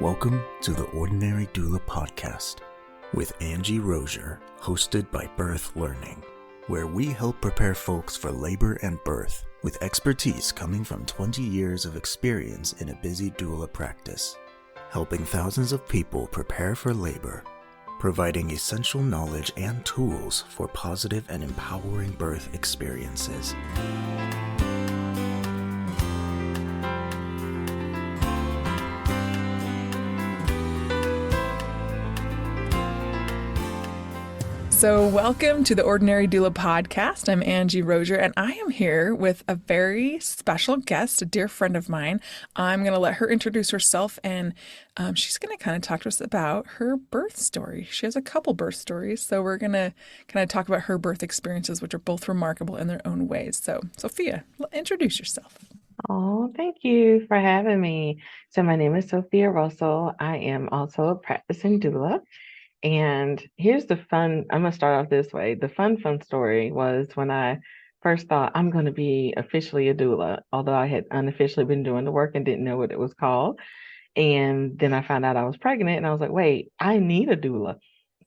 Welcome to the Ordinary Doula Podcast with Angie Rosier, hosted by Birth Learning, where we help prepare folks for labor and birth with expertise coming from 20 years of experience in a busy doula practice, helping thousands of people prepare for labor, providing essential knowledge and tools for positive and empowering birth experiences. So welcome to the Ordinary Doula Podcast. I'm Angie Rosier, and I am here with a very special guest, a dear friend of mine. I'm going to let her introduce herself, and she's going to kind of talk to us about her birth story. She has a couple birth stories, so we're going to kind of talk about her birth experiences, which are both remarkable in their own ways. So, Sophia, introduce yourself. Oh, thank you for having me. So my name is Sophia Russell. I am also a practicing doula. And here's the fun, I'm going to start off this way. The fun story was when I first thought I'm going to be officially a doula, although I had unofficially been doing the work and didn't know what it was called. And then I found out I was pregnant and I was like, wait, I need a doula.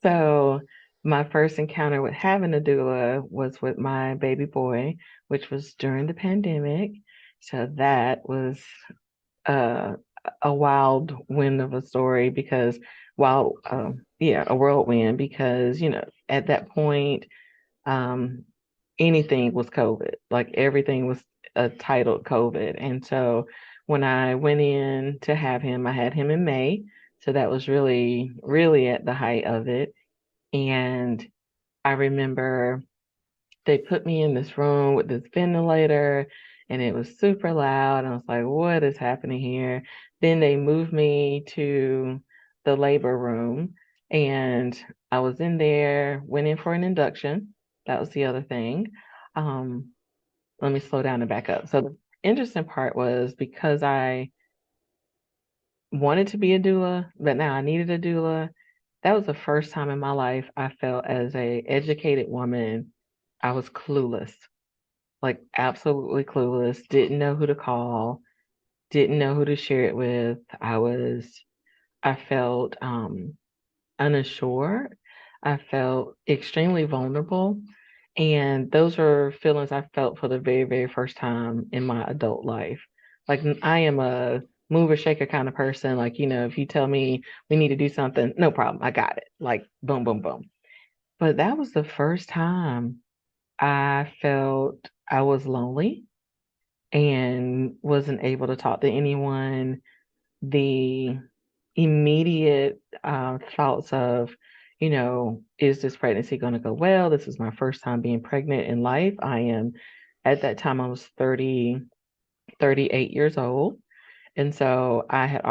So my first encounter with having a doula was with my baby boy, which was during the pandemic. So that was a wild wind of a story because a whirlwind because, at that point, anything was COVID, like everything was titled COVID. And so when I went in to have him, I had him in May. So that was really, really at the height of it. And I remember they put me in this room with this ventilator and it was super loud. And I was like, what is happening here? Then they moved me to the labor room and I was in there, went in for an induction. That was the other thing. Let me slow down and back up. So the interesting part was because I wanted to be a doula, but now I needed a doula. That was the first time in my life I felt as a educated woman, I was clueless, like absolutely clueless, didn't know who to call, didn't know who to share it with. I felt unassured. I felt extremely vulnerable. And those are feelings I felt for the very, very first time in my adult life. Like I am a mover shaker kind of person. Like, if you tell me we need to do something, no problem. I got it. Like boom, boom, boom. But that was the first time I felt I was lonely and wasn't able to talk to anyone. The immediate thoughts of, is this pregnancy going to go well? This is my first time being pregnant in life. At that time, I was 38 years old. And so I had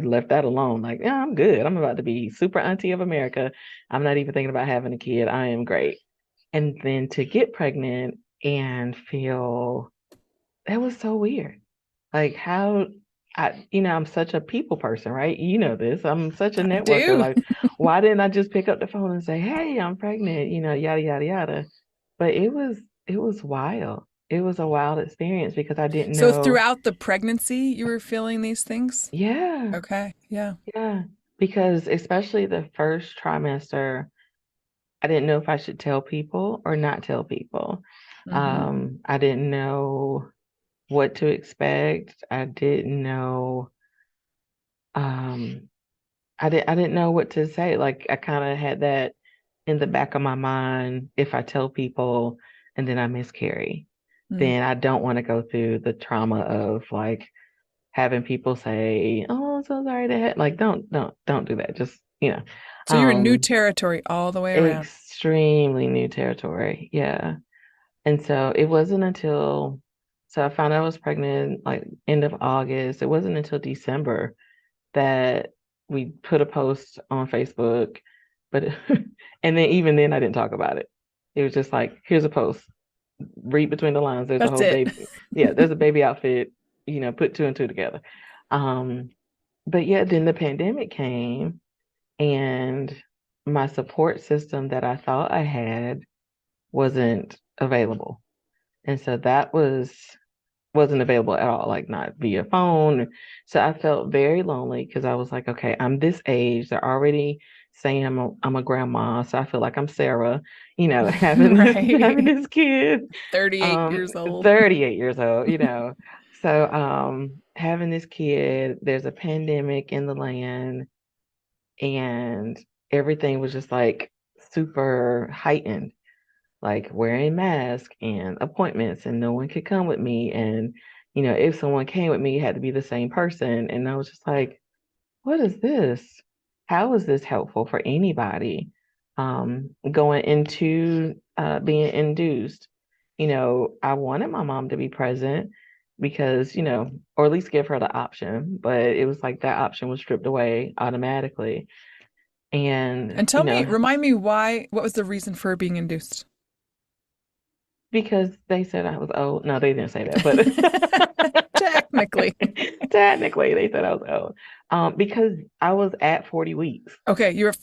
left that alone. Like, yeah, I'm good. I'm about to be super auntie of America. I'm not even thinking about having a kid. I am great. And then to get pregnant and feel, that was so weird. Like I'm such a people person, right? You know this. I'm such a networker. Like, why didn't I just pick up the phone and say, hey, I'm pregnant, yada, yada, yada. But it was wild. It was a wild experience because I didn't know. So throughout the pregnancy, you were feeling these things? Yeah. Okay. Yeah. Yeah. Because especially the first trimester, I didn't know if I should tell people or not tell people. Mm-hmm. I didn't know what to expect. I didn't know. I didn't know what to say. Like I kind of had that in the back of my mind. If I tell people and then I miscarry, then I don't want to go through the trauma of like having people say, "Oh, I'm so sorry to have," like don't do that. Just So you're in new territory all the way around. Extremely new territory. Yeah. And so it wasn't until, so I found out I was pregnant like end of August. It wasn't until December that we put a post on Facebook, but and then even then I didn't talk about it. It was just like, here's a post. Read between the lines. There's a whole baby. Yeah, there's a baby outfit. Put two and two together. But yeah, then the pandemic came, and my support system that I thought I had wasn't available. And so that was wasn't available at all, like not via phone. So I felt very lonely because I was like, okay, I'm this age. They're already saying I'm a grandma, so I feel like I'm Sarah, having Right. this kid, 38 years old. 38 years old, So having this kid, there's a pandemic in the land, and everything was just like super heightened, like wearing masks and appointments, and no one could come with me. And, if someone came with me, it had to be the same person. And I was just like, what is this? How is this helpful for anybody? Going into being induced, I wanted my mom to be present because, or at least give her the option, but it was like that option was stripped away automatically. And, And remind me what was the reason for being induced? because they said I was old. No, they didn't say that, but Technically. technically they said I was old. Because I was at 40 weeks. Okay, you got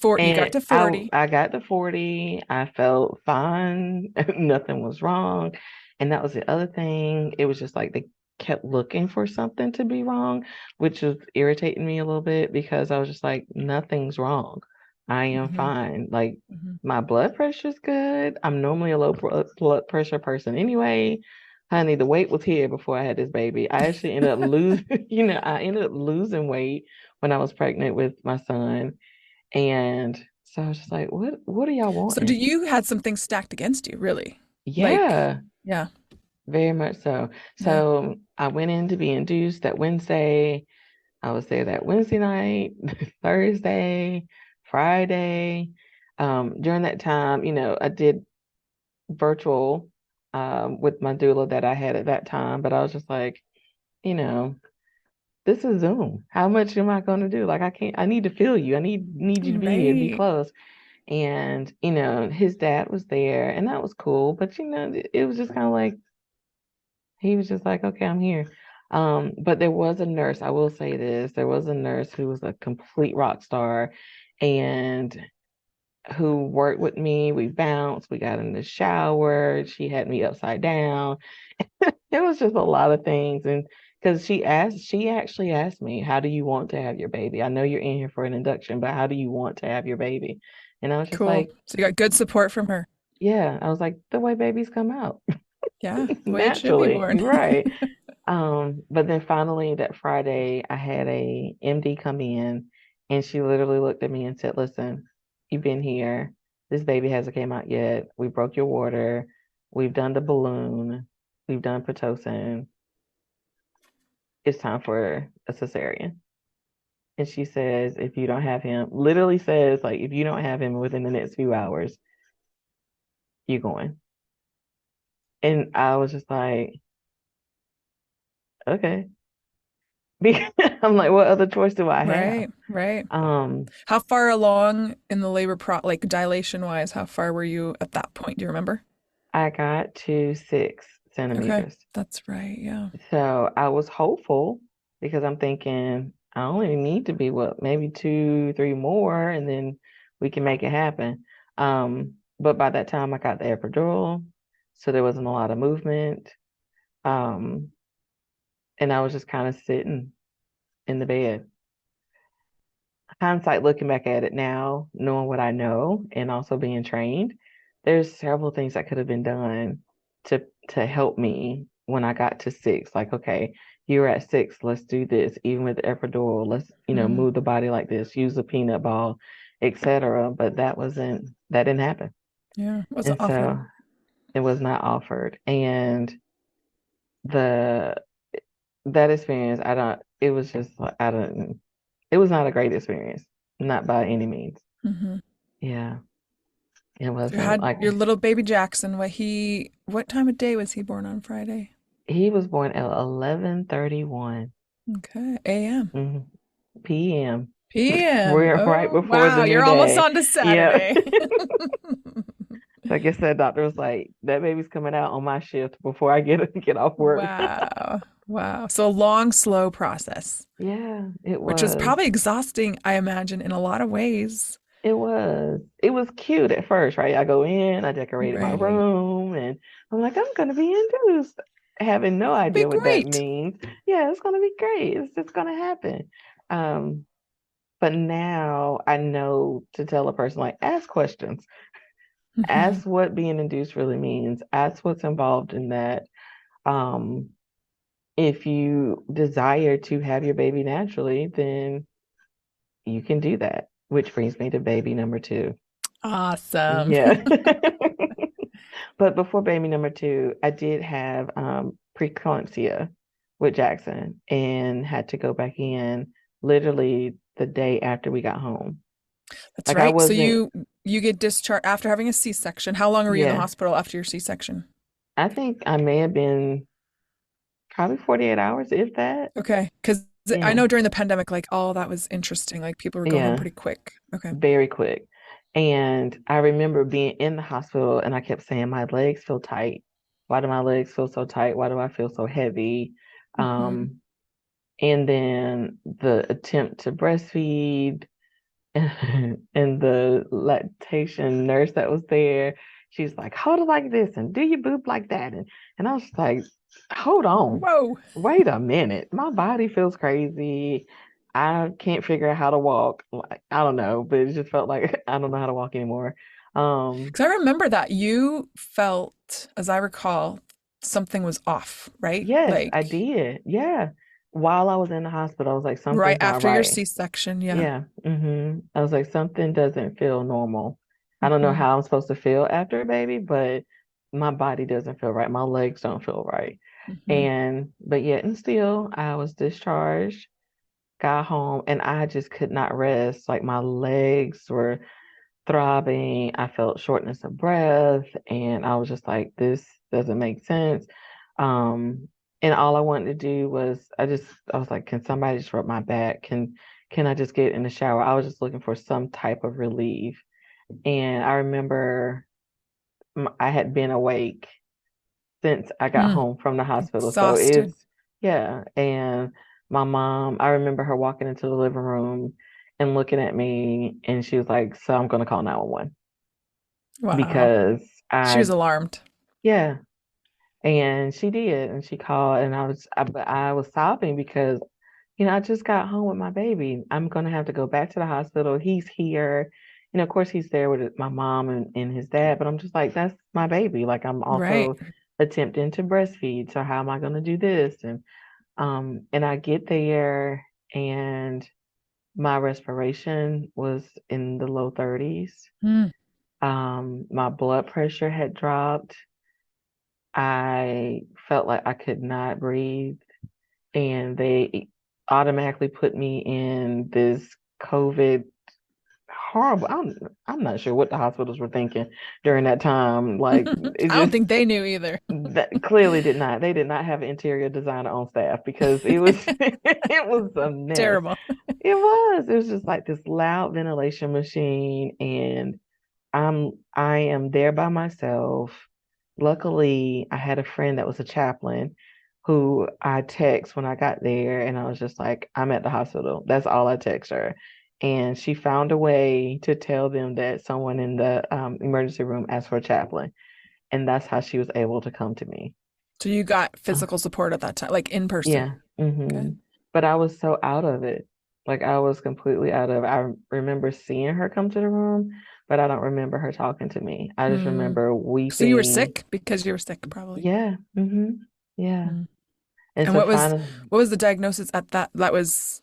to 40. I got to 40. I felt fine. Nothing was wrong. And that was the other thing. It was just like they kept looking for something to be wrong, which was irritating me a little bit because I was just like, nothing's wrong. I am fine. Like, my blood pressure's good. I'm normally a low blood pressure person anyway. Honey, the weight was here before I had this baby. I actually ended up losing weight when I was pregnant with my son. And so I was just like, what do y'all So want? you had some things stacked against you, really? Yeah. Yeah. Very much so. So I went in to be induced that Wednesday. I was there that Wednesday night, Thursday, Friday. During that time, I did virtual with my doula that I had at that time, but I was just like, this is Zoom. How much am I going to do? Like, I need to feel you. I need you to be here, be Right. close. And, his dad was there, and that was cool. But, it was just kind of like, he was just like, okay, I'm here. But there was a nurse, I will say this, there was a nurse who was a complete rock star and who worked with me. We bounced, we got in the shower, she had me upside down. It was just a lot of things. And because she actually asked me, how do you want to have your baby? I know you're in here for an induction, but how do you want to have your baby? And I was just Cool. like, So you got good support from her. yeah, I was like, the way babies come out. Yeah, the way it should be Naturally, born. right. But then finally that Friday, I had a MD come in, and she literally looked at me and said, listen, you've been here. This baby hasn't came out yet. We broke your water. We've done the balloon. We've done Pitocin. It's time for a cesarean. And she says, if you don't have him, literally says, like, if you don't have him within the next few hours, you're going. And I was just like, okay. I'm like, what other choice do I have? Right. How far along in the labor like dilation wise, how far were you at that point? Do you remember? I got to 6 Okay, centimeters. that's right. Yeah. So I was hopeful because I'm thinking I only need to be maybe 2, 3 more, and then we can make it happen. But by that time I got the epidural, so there wasn't a lot of movement. And I was just kind of sitting in the bed. Hindsight, looking back at it now, knowing what I know and also being trained, there's several things that could have been done to help me when I got to 6. Like, okay, you're at 6, let's do this. Even with the epidural, let's, move the body like this, use the peanut ball, etc. But that didn't happen. Yeah. It wasn't And offered. so it was not offered. And that experience, it was just like, it was not a great experience, not by any means. Yeah, it So you wasn't had like, your little baby Jackson. What time of day was he born on Friday? he was born at 11:31 Okay. AM. p.m. PM. We're right Oh, before the wow. new You're almost day. on to Yeah. Saturday. I guess that doctor was like, that baby's coming out on my shift before I get off work. Wow. So a long, slow process, Yeah, it which was was. probably exhausting, I imagine, in a lot of ways. It was. It was cute at first, right? I go in, I decorated my Right. room, and I'm like, I'm gonna be induced. having no Be idea what that great. means. Yeah, it's going to be great. It's just going to happen. Um, but now I know to tell a person, like, ask questions, Mhm. ask what being induced really means, ask what's involved in that. Um, if you desire to have your baby naturally, then you can do that, which brings me to baby number two. Awesome. Yeah. But before baby number two, I did have preeclampsia with Jackson and had to go back in literally the day after we got home. That's Like I right. So wasn't, you get discharged after having a C-section. How long were you in the yeah. hospital after your C-section? I think I may have been probably 48 hours, if that. Okay. Because I Yeah. know during the pandemic, like, oh, that was interesting. Like people were going home Yeah. pretty quick. Okay. Very quick. And I remember being in the hospital and I kept saying, my legs feel tight. Why do my legs feel so tight? Why do I feel so heavy? Hmm. Um, and then the attempt to breastfeed and the lactation nurse that was there, she's like, hold it like this and do your boob like that. And I was like, hold on, Whoa. wait a minute. My body feels crazy. I can't figure out how to walk. Like, I don't know, but it just felt like I don't know how to walk anymore. Um, Because I remember that you felt, as I recall, something was off, right? yes, I Like did. Yeah. While I was in the hospital, I was like, right something's not after your right. C-section. Yeah. Yeah. I was like, something doesn't feel normal. I don't know Hmm. how I'm supposed to feel after a baby, but my body doesn't feel right. My legs don't feel right. Hmm. But yet and still, I was discharged, got home, and I just could not rest. Like my legs were throbbing. I felt shortness of breath, and I was just like, this doesn't make sense. Um, and all I wanted to do was, I was like, can somebody just rub my back? Can I just get in the shower? I was just looking for some type of relief. And I remember I had been awake since I got Mm. home from the hospital. So Exhausted. yeah. And my mom, I remember her walking into the living room and looking at me, and she was like, so I'm going to call 911 Wow. because She I, was alarmed. yeah. And she did, and she called, and but I was sobbing because, I just got home with my baby. I'm gonna have to go back to the hospital. He's here, of course he's there with my mom and his dad, but I'm just like, that's my baby. Like I'm Right. also attempting to breastfeed, so how am I gonna do this? And I get there, and my respiration was in the low 30s. Mm. My blood pressure had dropped. I felt like I could not breathe, and they automatically put me in this COVID horrible. I'm not sure what the hospitals were thinking during that time. Like it I don't just think they knew either. that clearly did not. They did not have an interior designer on staff because it was it was a mess. Terrible. It was. It was just like this loud ventilation machine, and I am there by myself. Luckily, I had a friend that was a chaplain who I text when I got there, and I was just like, I'm at the hospital. That's all I text her. And she found a way to tell them that someone in the emergency room asked for a chaplain. And that's how she was able to come to me. So you got Uh, physical support at that time, like in person. yeah. hmm Good. But I was so out of it. Like I was completely out of it. I remember seeing her come to the room, but I don't remember her talking to me. I just Hmm. remember So you were weeping. sick because you were sick, probably. Yeah. Yeah. Hmm. And And so finally, what was the diagnosis at that? That was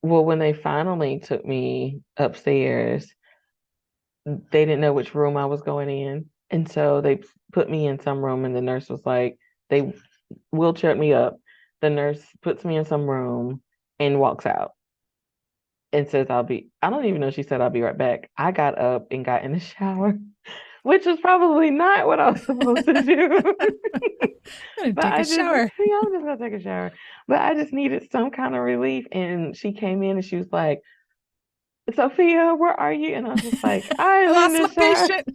well, when they finally took me upstairs, they didn't know which room I was going in. And so they put me in some room, and the nurse was like, they wheelchaired me up. The nurse puts me in some room and walks out and says, I don't even know, she said, I'll be right back. I got up and got in the shower, which was probably not what I was supposed to do. I'm gonna But take a I just, shower. I'm just gonna take a shower. But I just needed some kind of relief. And she came in and she was like, Sophia, where are you? And I was just like, I I'm in lost the my shower. patient.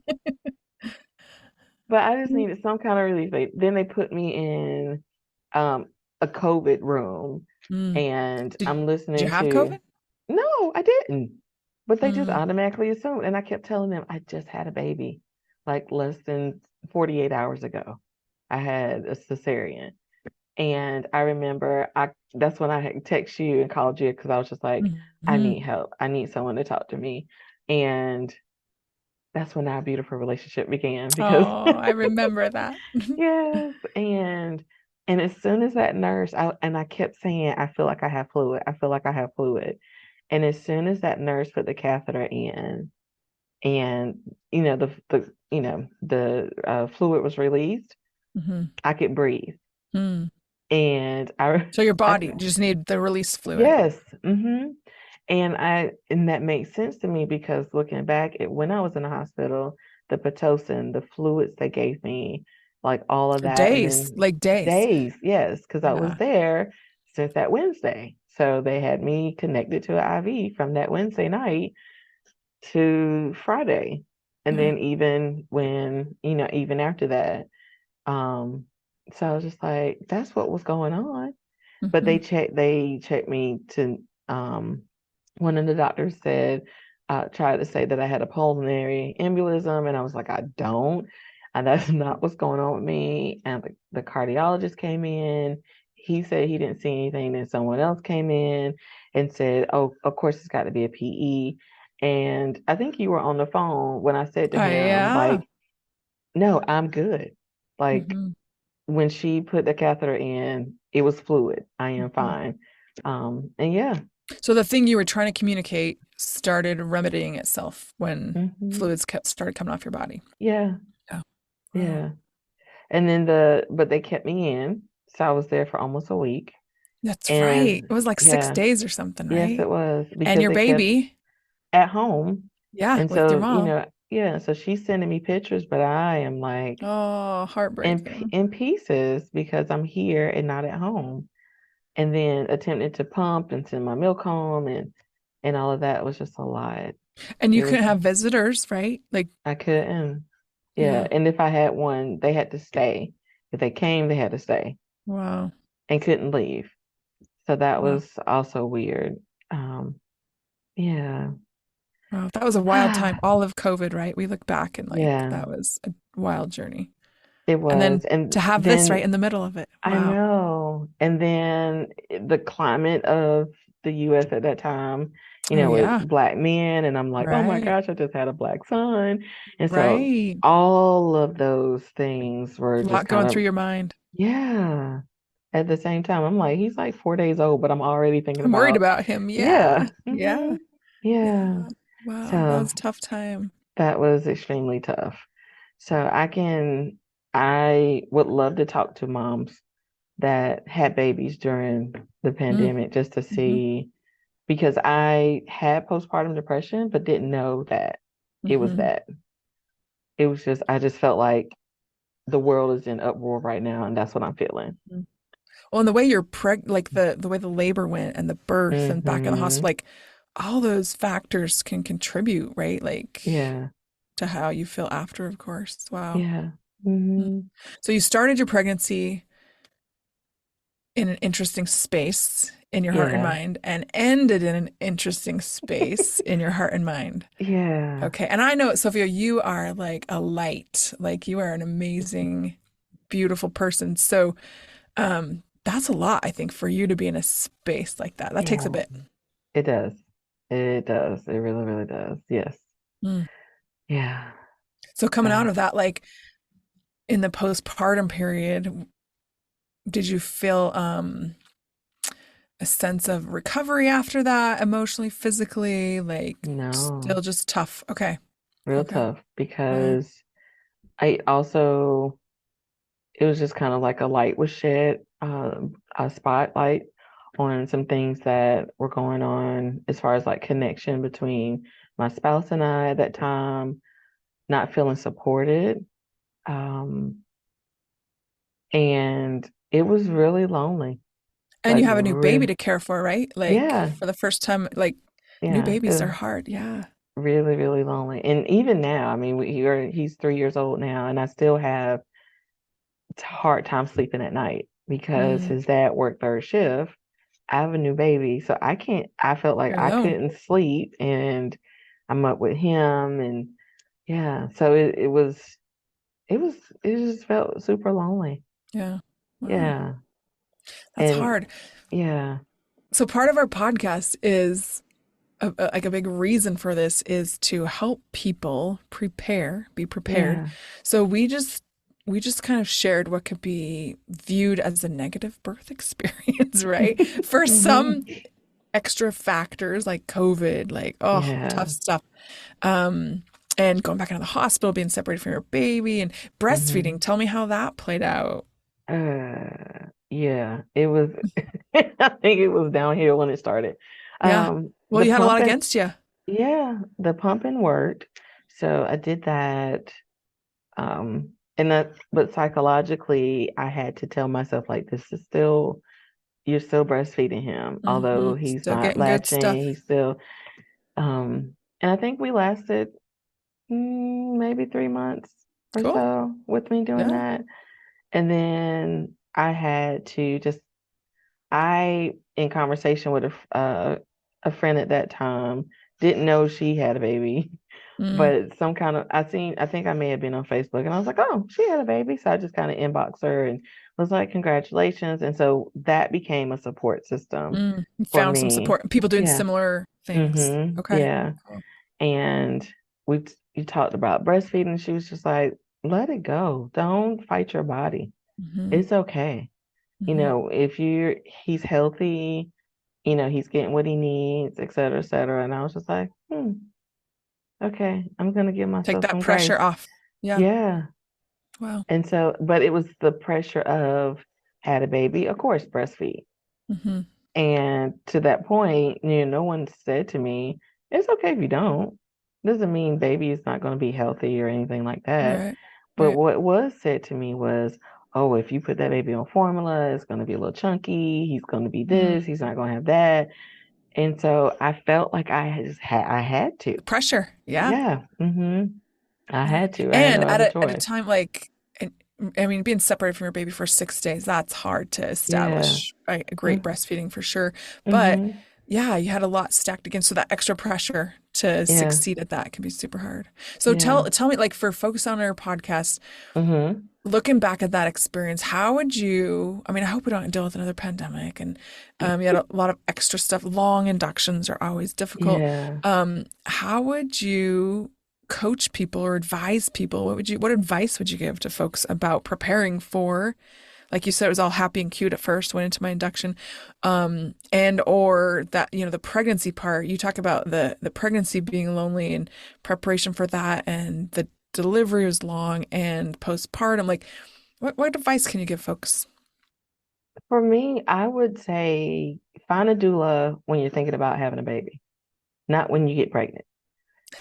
But I just needed some kind of relief. Then they put me in um, a COVID room, Mm. and I'm Did you listening have to, COVID? no, I didn't. But they just Mm. automatically assumed. And I kept telling them I just had a baby like less than 48 hours ago. I had a cesarean. And I remember that's when I had texted you and called you because I was just like, I Mhm. need help. I need someone to talk to me. And that's when our beautiful relationship began because Oh, I remember that. yes. And as soon as that nurse, I kept saying, I feel like I have fluid. I feel like I have fluid. And as soon as that nurse put the catheter in and the fluid was released, Mhm. I could breathe. Mm. And So your I body just need the release fluid. yes. And that makes sense to me because looking back at when I was in the hospital, the Pitocin, the fluids they gave me, like all of that, and Days, then like days. days, yes, because I was Yeah. there since that Wednesday. So they had me connected to an IV from that Wednesday night to Friday. And Yeah. then even after that, um, so I was just like, that's what was going on. But Hmm. they checked me to one of the docters said tried to say that I had a pulmonary embolism, and I was like, I don't, and that's not what's going on with me. And the cardiologist came in, he said he didn't see anything. Then someone else came in and said, oh, of course it's got to be a PE. And I think you were on the phone when I said to him, Yeah. like, no, I'm good. Like Hmm. when she put the catheter in, it was fluid. I am Hmm. fine. And yeah. So the thing you were trying to communicate started remedying itself when hmm fluids kept started coming off your body. Yeah. Yeah. Wow. Yeah. And then but they kept me in. So I was there for almost a week. That's right. And It was like six yeah, days or something, yes, right? it was And because your they kept baby, at home. yeah, And with your so, mom. yeah, so she's sending me pictures, but I am like Oh, heartbreaking. in pieces because I'm here and not at home. And then attempting to pump and send my milk home and all of that was just a lot. And you It was couldn't have visitors, right? Like, I couldn't. Yeah, yeah. and if I had one, they had to stay. If they came, they had to stay Wow. and couldn't leave. So that Wow. was also weird. Yeah. Wow. That was a wild time. All of COVID, right? We look back and like Yeah, that was a wild journey. it And then was. And to have this right then in the middle of it. I Wow. know. And then the climate of the US at that time, Oh with yeah. black men, and I'm like, oh my Right. gosh, I just had a black son. And so Right. all of those things were A just lot kind going of, through your mind. yeah. At the same time, I'm like, he's like 4 days old, but I'm already thinking I'm worried about, about him. yeah, Yeah. Yeah. yeah. Yeah. Wow. That So was a tough time. that was extremely tough. So I would love to talk to moms that had babies during the Mm. pandemic just to Hmm. see, because I had postpartum depression, but didn't know that it was Hmm. that. It was just, I just felt like the world is in uproar right now, and that's what I'm feeling. Well, and the way you're like the way the labor went and the birth and back in the hospital, hmm like all those factors can contribute, right? Like Yeah. to how you feel after, of course. Wow. Yeah. Mm. hmm So you started your pregnancy in an interesting space in your heart and Yeah. mind and ended in an interesting space in your heart and mind. Yeah. Okay. And I know, Sophia, you are like a light, like you are an amazing, beautiful person. So, that's a lot, I think, for you to be in a space like that. That takes a Yeah. bit. It does. It does. It really, really does. Yes. Mm. Yeah. So coming out So of that, like in the postpartum period, did you feel a sense of recovery after that, emotionally, physically, like no, still just tough? Okay. real Okay. tough Wow. because I also it was just kind of like a light was shed, a spotlight on some things that were going on as far as like connection between my spouse and I at that time, not feeling supported. Um, and it was really lonely, And like you have a new baby real, to care for, right? Like yeah, for the first time, like new yeah, babies are hard. Yeah. really, really lonely. And even now, I mean, he's 3 years old now, and I still have a hard time sleeping at night because Mm. his dad worked third shift. I have a new baby, so I can't. I felt like You're I alone. couldn't sleep, and I'm up with him, and yeah, so it was it was, it just felt super lonely. Yeah. Wow. Yeah. That's And hard. yeah, So part of our podcast is like a big reason for this is to help people be prepared. yeah. So we just kind of shared what could be viewed as a negative birth experience, right? For some hmm extra factors like COVID, like, oh, tough Yeah. stuff. Um, and going back into the hospital, being separated from your baby and breastfeeding. hmm Tell me how that played out. Yeah, it was, I think it was downhill when it started. Yeah. Well, The you had a lot pumping, against you. yeah, the pumping worked. So I did that. And that, but psychologically, I had to tell myself, like, this is still, you're still breastfeeding him, although he's Still not getting good latching, stuff. he's still, and I think we lasted maybe 3 months or Cool. so with me doing Yeah. that. And then I had to just, in conversation with a friend at that time, didn't know she had a baby, Mm, but I think I may have been on Facebook and I was like, oh, she had a baby. So I just kind of inboxed her and was like, congratulations. And so that became a support system You for found some me. support. People doing Yeah. similar things. Okay. Yeah. Cool. And you talked about breastfeeding. She was just like, let it go. Don't fight your body. hmm It's okay. hmm If he's healthy, he's getting what he needs, et cetera, et cetera. And I was just like, okay, I'm gonna give Take myself that some grace. pressure off. Yeah. Yeah. Wow. And so, but it was the pressure of had a baby, of course, breastfeed. hmm And to that point, no one said to me, it's okay if you don't. Doesn't mean baby is not going to be healthy or anything like that. Right. But Right. what was said to me was, oh, if you put that baby on formula, it's going to be a little chunky. He's going to be Mm. this. He's not going to have that. And so I felt like I had to. The pressure. Yeah. Yeah. I Yeah. had to. I had And no other at a choice. time like, and, I mean, being separated from your baby for 6 days, that's hard to Yeah. establish a great breastfeeding for sure. But Mm-hmm. yeah, you had a lot stacked against, so that extra pressure to Yeah. succeed at that can be super hard. So Yeah. tell me, like for folks on our podcast, Mm-hmm. looking back at that experience, how would you, I mean, I hope we don't deal with another pandemic and you had a lot of extra stuff. Long inductions are always difficult. Yeah. How would you coach people or advise people? What advice would you give to folks about preparing for, like you said, it was all happy and cute at first, went into my induction, and or that, the pregnancy part, you talk about the pregnancy being lonely and preparation for that and the delivery was long and postpartum. Like, what advice can you give folks? For me, I would say find a doula when you're thinking about having a baby, not when you get pregnant.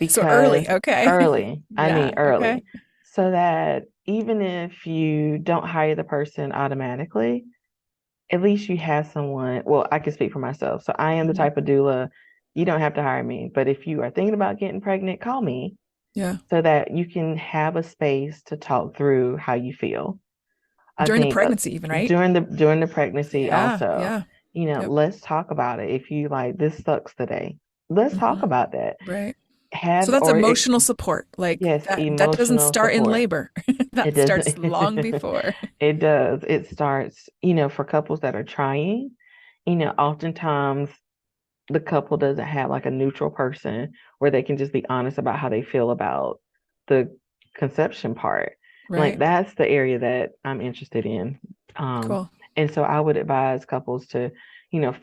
So early, Because okay. early, I Yeah, mean okay. early, so that even if you don't hire the person automatically, at least you have someone. Well, I can speak for myself. So I am the Mhm. type of doula, you don't have to hire me. But if you are thinking about getting pregnant, call me Yeah. so that you can have a space to talk through how you feel. I During the think pregnancy even, right? during the pregnancy Yeah, also, yeah. Yep. let's talk about it. If you like this sucks today, let's talk hmm about that. Right. So Have that's or emotional support. Like Yes, that doesn't emotional start in support. labor. It That doesn't. starts long before. It does. It starts, for couples that are trying, oftentimes the couple doesn't have like a neutral person where they can just be honest about how they feel about the conception part. Like Right. that's the area that I'm interested in. Cool. And so I would advise couples to,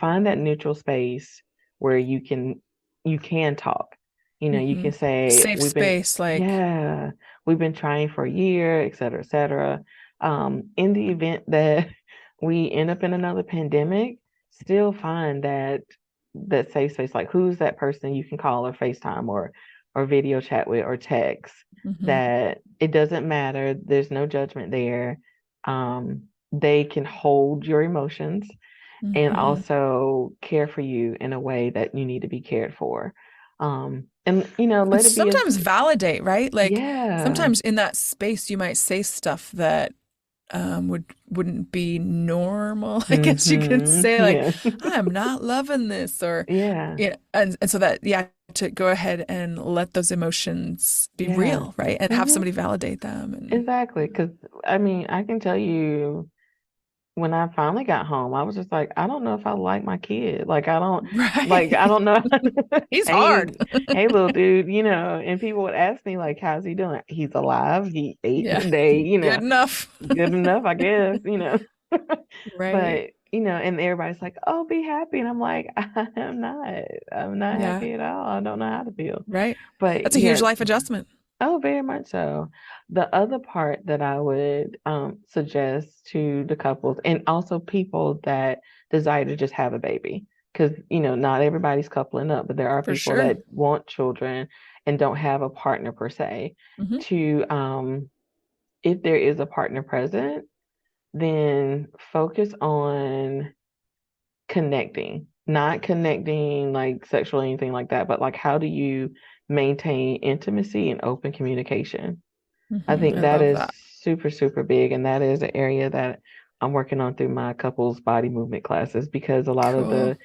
find that neutral space where you can talk. You hmm can say, Safe space, like, yeah, we've been trying for a year, et cetera, et cetera. In the event that we end up in another pandemic, still find that safe space, like who's that person you can call or FaceTime or video chat with or text, hmm that it doesn't matter. There's no judgment there. They can hold your emotions and hmm also care for you in a way that you need to be cared for. And And let it be as sometimes validate, right? Like yeah. sometimes in that space you might say stuff that wouldn't be normal. I guess you could say like, Yeah. I'm not loving this or Yeah. and so that, yeah, to go ahead and let those emotions be real, right? And have somebody validate them. And Exactly. Because, I mean, I can tell you, when I finally got home, I was just like, I don't know if I like my kid. Like, I don't know. He's Hey, hard. hey, little dude, and people would ask me, like, how's he doing? He's alive. He ate today, Good enough. good enough, I guess, Right. But, and everybody's like, oh, be happy. And I'm like, I'm not happy at all. I don't know how to feel. Right. But that's a huge life adjustment. Oh, very much so. The other part that I would suggest to the couples and also people that desire to just have a baby, because, not everybody's coupling up, but there are people that want children and don't have a partner per se, to, if there is a partner present, then focus on connecting, not connecting like sexually, anything like that, but like, how do you maintain intimacy and open communication? I think that is super, super big. And that is an area that I'm working on through my couples body movement classes, because a lot of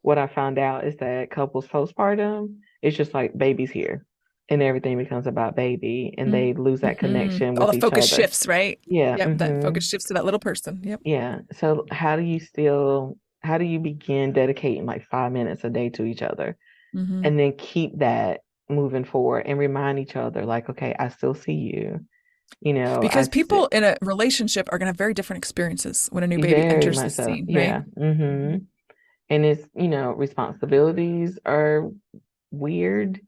what I found out is that couples postpartum, it's just like baby's here and everything becomes about baby, and they lose that connection with all the each focus other. shifts, right? Yeah. Yep. That focus shifts to that little person. Yep. Yeah. So how do you begin dedicating like 5 minutes a day to each other, and then keep that moving forward and remind each other, like, okay, I still see you, because people in a relationship are going to have very different experiences when a new baby enters the scene, right? Yeah. And it's, responsibilities are weird.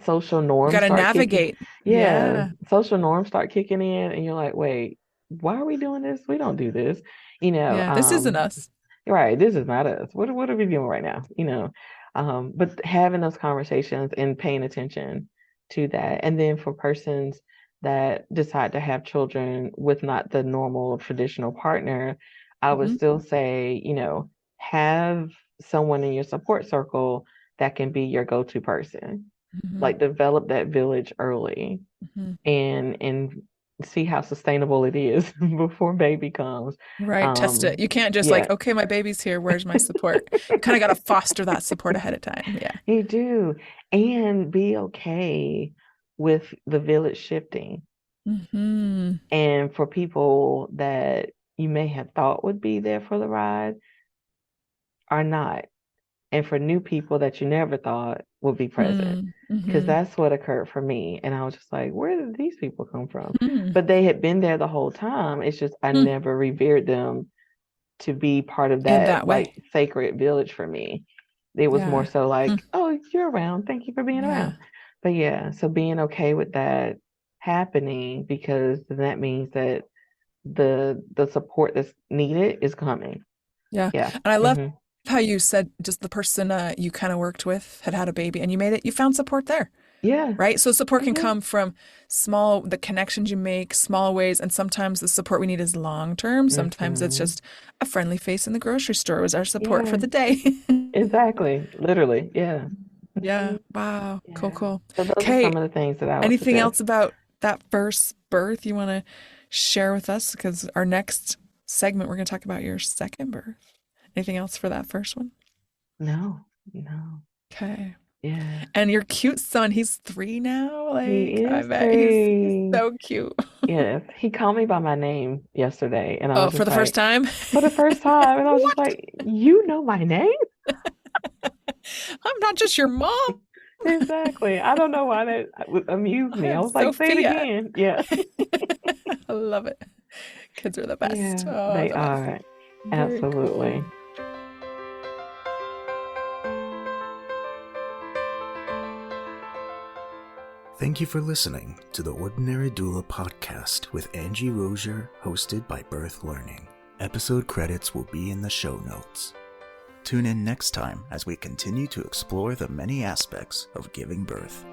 Social norms got to navigate. Social norms start kicking in, and you're like, wait, why are we doing this? We don't do this. This isn't us. Right. This is not us. What are we doing right now? But having those conversations and paying attention to that. And then for persons that decide to have children with not the normal traditional partner, I would still say, have someone in your support circle that can be your go-to person. Like, develop that village early, and see how sustainable it is before baby comes. Right. Test it. You can't just like, okay, my baby's here. Where's my support? You kind of got to foster that support ahead of time. Yeah. You do. And be okay with the village shifting. And for people that you may have thought would be there for the ride are not. And for new people that you never thought would be present, because that's what occurred for me. And I was just like, where did these people come from? But they had been there the whole time. It's just I never revered them to be part of that like sacred village for me. It was more so like, oh, you're around. Thank you for being around. But so being okay with that happening, because that means that the support that's needed is coming. Yeah. And I love how you said just the person you kind of worked with had a baby, and you found support there. Yeah. Right. So support can come from the connections you make, small ways. And sometimes the support we need is long term. Sometimes it's just a friendly face in the grocery store was our support for the day. Exactly. Literally. Yeah. Yeah. Wow. Yeah. Cool. So those are some of the things that I would Anything suggest. else about that first birth you want to share with us? Because our next segment, we're going to talk about your second birth. Anything else for that first one? No. Okay. Yeah. And your cute son, he's 3 now? Like, he is I bet 3. He's so cute. Yes. He called me by my name yesterday. And I was for the first time? For the first time. And I was just like, you know my name? I'm not just your mom. Exactly. I don't know why that amused me. I was like, Sophia. say it again. Yeah. I love it. Kids are the best. Yeah, they are. Absolutely. Cool. Thank you for listening to the Ordinary Doula podcast with Angie Rosier, hosted by Birth Learning. Episode credits will be in the show notes. Tune in next time as we continue to explore the many aspects of giving birth.